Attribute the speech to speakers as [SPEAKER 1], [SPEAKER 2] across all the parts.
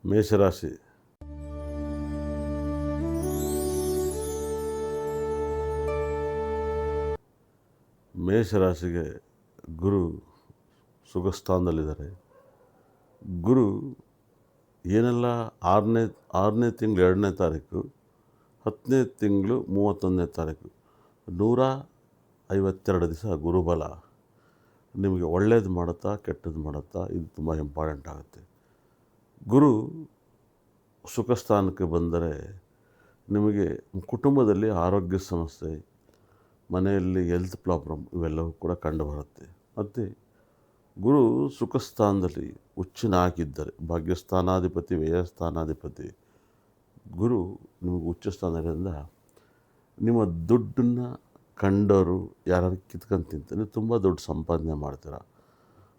[SPEAKER 1] ಮೇಷರಾಶಿ. ಮೇಷರಾಶಿಗೆ ಗುರು ಸುಖಸ್ಥಾನದಲ್ಲಿದ್ದಾರೆ. ಗುರು ಏನೆಲ್ಲ ಆರನೇ ತಿಂಗಳು 2ನೇ ತಾರೀಕು, 10ನೇ ತಿಂಗಳು 31ನೇ ತಾರೀಕು 152 ದಿವಸ ಗುರುಬಲ ನಿಮಗೆ ಒಳ್ಳೇದು ಮಾಡುತ್ತಾ ಕೆಟ್ಟದ್ದು ಮಾಡುತ್ತಾ, ಇದು ತುಂಬ ಇಂಪಾರ್ಟೆಂಟ್ ಆಗುತ್ತೆ. ಗುರು ಸುಖಸ್ಥಾನಕ್ಕೆ ಬಂದರೆ ನಿಮಗೆ ಕುಟುಂಬದಲ್ಲಿ ಆರೋಗ್ಯ ಸಮಸ್ಯೆ, ಮನೆಯಲ್ಲಿ ಹೆಲ್ತ್ ಪ್ರಾಬ್ಲಮ್ ಇವೆಲ್ಲವೂ ಕೂಡ ಕಂಡುಬರುತ್ತೆ. ಮತ್ತು ಗುರು ಸುಖಸ್ಥಾನದಲ್ಲಿ ಉಚ್ಚನಾಗಿದ್ದರೆ, ಭಾಗ್ಯಸ್ಥಾನಾಧಿಪತಿ ವ್ಯಯಸ್ಥಾನಾಧಿಪತಿ ಗುರು ನಿಮಗೆ ಉಚ್ಚ ಸ್ಥಾನದಿಂದ ನಿಮ್ಮ ದುಡ್ಡನ್ನು ಕಂಡವರು ಯಾರು ಕಿತ್ಕೊಂಡು ತಿಂತಾರೆ, ನೀವು ತುಂಬ ದುಡ್ಡು ಸಂಪಾದನೆ ಮಾಡ್ತೀರ.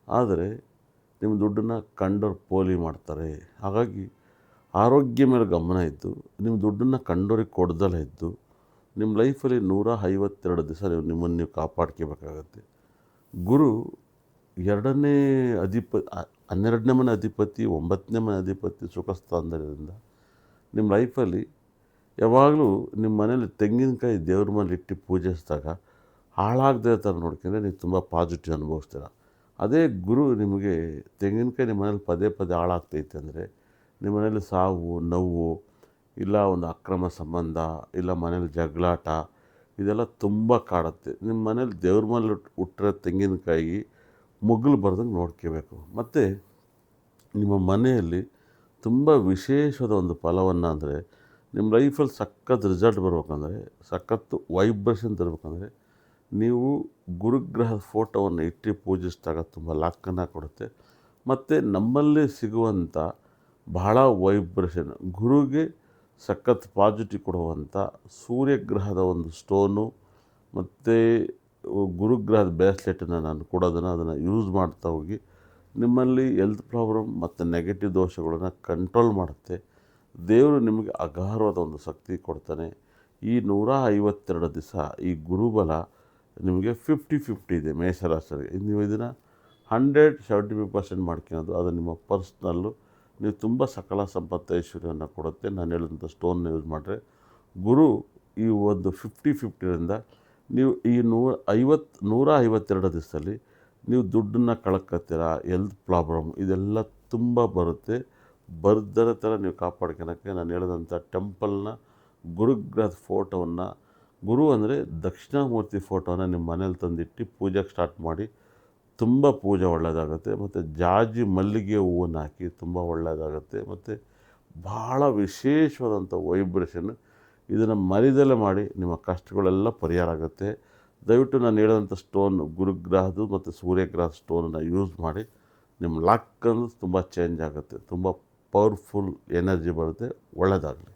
[SPEAKER 1] ಆದರೆ ನಿಮ್ಮ ದುಡ್ಡನ್ನು ಕಂಡವ್ರು ಪೋಲಿ ಮಾಡ್ತಾರೆ. ಹಾಗಾಗಿ ಆರೋಗ್ಯ ಮೇಲೆ ಗಮನ ಇದ್ದು, ನಿಮ್ಮ ದುಡ್ಡನ್ನು ಕಂಡವ್ರಿಗೆ ಕೊಡ್ದಲೇ ಇದ್ದು, ನಿಮ್ಮ ಲೈಫಲ್ಲಿ 152 ದಿವಸ ನಿಮ್ಮನ್ನು ನೀವು ಕಾಪಾಡ್ಕೋಬೇಕಾಗತ್ತೆ. ಗುರು 12ನೇ ಮನೆ ಅಧಿಪತಿ, 9ನೇ ಮನೆ ಅಧಿಪತಿ ಸುಖಸ್ಥಾನದಿಂದ ನಿಮ್ಮ ಲೈಫಲ್ಲಿ ಯಾವಾಗಲೂ ನಿಮ್ಮ ಮನೇಲಿ ತೆಂಗಿನಕಾಯಿ ದೇವ್ರ ಮೇಲೆ ಇಟ್ಟು ಪೂಜಿಸಿದಾಗ ಹಾಳಾಗದೇ ಥರ ನೋಡ್ಕೊಂಡ್ರೆ ನೀವು ತುಂಬ ಪಾಸಿಟಿವ್ ಅನುಭವಿಸ್ತೀರ. ಅದೇ ಗುರು ನಿಮಗೆ ತೆಂಗಿನಕಾಯಿ ನಿಮ್ಮ ಮನೇಲಿ ಪದೇ ಪದೇ ಹಾಳಾಗ್ತೈತೆ ಅಂದರೆ, ನಿಮ್ಮ ಮನೇಲಿ ಸಾವು ನೋವು, ಇಲ್ಲ ಒಂದು ಅಕ್ರಮ ಸಂಬಂಧ, ಇಲ್ಲ ಮನೇಲಿ ಜಗಳಾಟ, ಇದೆಲ್ಲ ತುಂಬ ಕಾಡುತ್ತೆ. ನಿಮ್ಮ ಮನೇಲಿ ದೇವ್ರ ಮೇಲೆ ಹುಟ್ಟಿರೋ ತೆಂಗಿನಕಾಯಿ ಮುಗ್ಲು ಬರ್ದಂಗೆ ನೋಡ್ಕೋಬೇಕು. ಮತ್ತು ನಿಮ್ಮ ಮನೆಯಲ್ಲಿ ತುಂಬ ವಿಶೇಷವಾದ ಒಂದು ಫಲವನ್ನು ಅಂದರೆ, ನಿಮ್ಮ ಲೈಫಲ್ಲಿ ಸಖತ್ ರಿಸಲ್ಟ್ ಬರ್ಬೇಕಂದ್ರೆ, ಸಖತ್ತು ವೈಬ್ರೇಷನ್ ತರಬೇಕಂದ್ರೆ, ನೀವು ಗುರುಗ್ರಹದ ಫೋಟೋವನ್ನು ಇಟ್ಟು ಪೂಜಿಸಿದಾಗ ತುಂಬ ಲಾಕ್ಕನ್ನು ಕೊಡುತ್ತೆ. ಮತ್ತು ನಮ್ಮಲ್ಲಿ ಸಿಗುವಂಥ ಬಹಳ ವೈಬ್ರೇಷನ್, ಗುರುಗೆ ಸಖತ್ ಪಾಸಿಟಿವ್ ಕೊಡುವಂಥ ಸೂರ್ಯಗ್ರಹದ ಒಂದು ಸ್ಟೋನು ಮತ್ತು ಗುರುಗ್ರಹದ ಬ್ರೇಸ್ಲೆಟನ್ನು ನಾನು ಅದನ್ನು ಯೂಸ್ ಮಾಡ್ತಾ ಹೋಗಿ ನಿಮ್ಮಲ್ಲಿ ಹೆಲ್ತ್ ಪ್ರಾಬ್ಲಮ್ ಮತ್ತು ನೆಗೆಟಿವ್ ದೋಷಗಳನ್ನು ಕಂಟ್ರೋಲ್ ಮಾಡುತ್ತೆ. ದೇವರು ನಿಮಗೆ ಅಗಾರವಾದ ಒಂದು ಶಕ್ತಿ ಕೊಡ್ತಾನೆ. ಈ 152 ದಿವಸ ಈ ಗುರುಬಲ ನಿಮಗೆ 50-50 ಇದೆ ಮೇಷರಾಶಿಗೆ. ನೀವು ಇದನ್ನು 175% ಮಾಡ್ಕೊಳ್ಳೋದು, ಅದು ನಿಮ್ಮ ಪರ್ಸ್ನಲ್ಲು. ನೀವು ತುಂಬ ಸಕಲ ಸಂಪತ್ತು ಐಶ್ವರ್ಯವನ್ನು ಕೊಡುತ್ತೆ. ನಾನು ಹೇಳಿದಂಥ ಸ್ಟೋನ್ನ ಯೂಸ್ ಮಾಡಿದ್ರೆ ಗುರು ಈ ಒಂದು 50-50ರಿಂದ ನೀವು ಈ 152 ದಿವಸದಲ್ಲಿ ನೀವು ದುಡ್ಡನ್ನು ಕಳ್ಕೊತೀರ. ಹೆಲ್ತ್ ಪ್ರಾಬ್ಲಮ್ ಇದೆಲ್ಲ ತುಂಬ ಬರುತ್ತೆ. ಬರ್ದರ ಥರ ನೀವು ಕಾಪಾಡ್ಕೊಳಕ್ಕೆ ನಾನು ಹೇಳಿದಂಥ ಟೆಂಪಲ್ನ ಗುರುಗ್ರಹದ ಫೋಟೋವನ್ನು, ಗುರು ಅಂದರೆ ದಕ್ಷಿಣಾಮೂರ್ತಿ ಫೋಟೋನ ನಿಮ್ಮ ಮನೇಲಿ ತಂದಿಟ್ಟು ಪೂಜೆಗೆ ಸ್ಟಾರ್ಟ್ ಮಾಡಿ. ತುಂಬ ಪೂಜೆ ಒಳ್ಳೆಯದಾಗುತ್ತೆ. ಮತ್ತು ಜಾಜಿ ಮಲ್ಲಿಗೆ ಹೂವನ್ನು ಹಾಕಿ ತುಂಬ ಒಳ್ಳೆಯದಾಗುತ್ತೆ. ಮತ್ತು ಭಾಳ ವಿಶೇಷವಾದಂಥ ವೈಬ್ರೇಷನ್, ಇದನ್ನು ಮರಿದಲ್ಲೇ ಮಾಡಿ ನಿಮ್ಮ ಕಷ್ಟಗಳೆಲ್ಲ ಪರಿಹಾರ ಆಗುತ್ತೆ. ದಯವಿಟ್ಟು ನಾನು ಹೇಳೋಂಥ ಸ್ಟೋನ್ ಗುರುಗ್ರಹದ್ದು ಮತ್ತು ಸೂರ್ಯಗ್ರಹದ ಸ್ಟೋನನ್ನು ಯೂಸ್ ಮಾಡಿ. ನಿಮ್ಮ ಲಕ್ ಅನ್ನೋದು ತುಂಬ ಚೇಂಜ್ ಆಗುತ್ತೆ, ತುಂಬ ಪವರ್ಫುಲ್ ಎನರ್ಜಿ ಬರುತ್ತೆ. ಒಳ್ಳೆಯದಾಗಲಿ.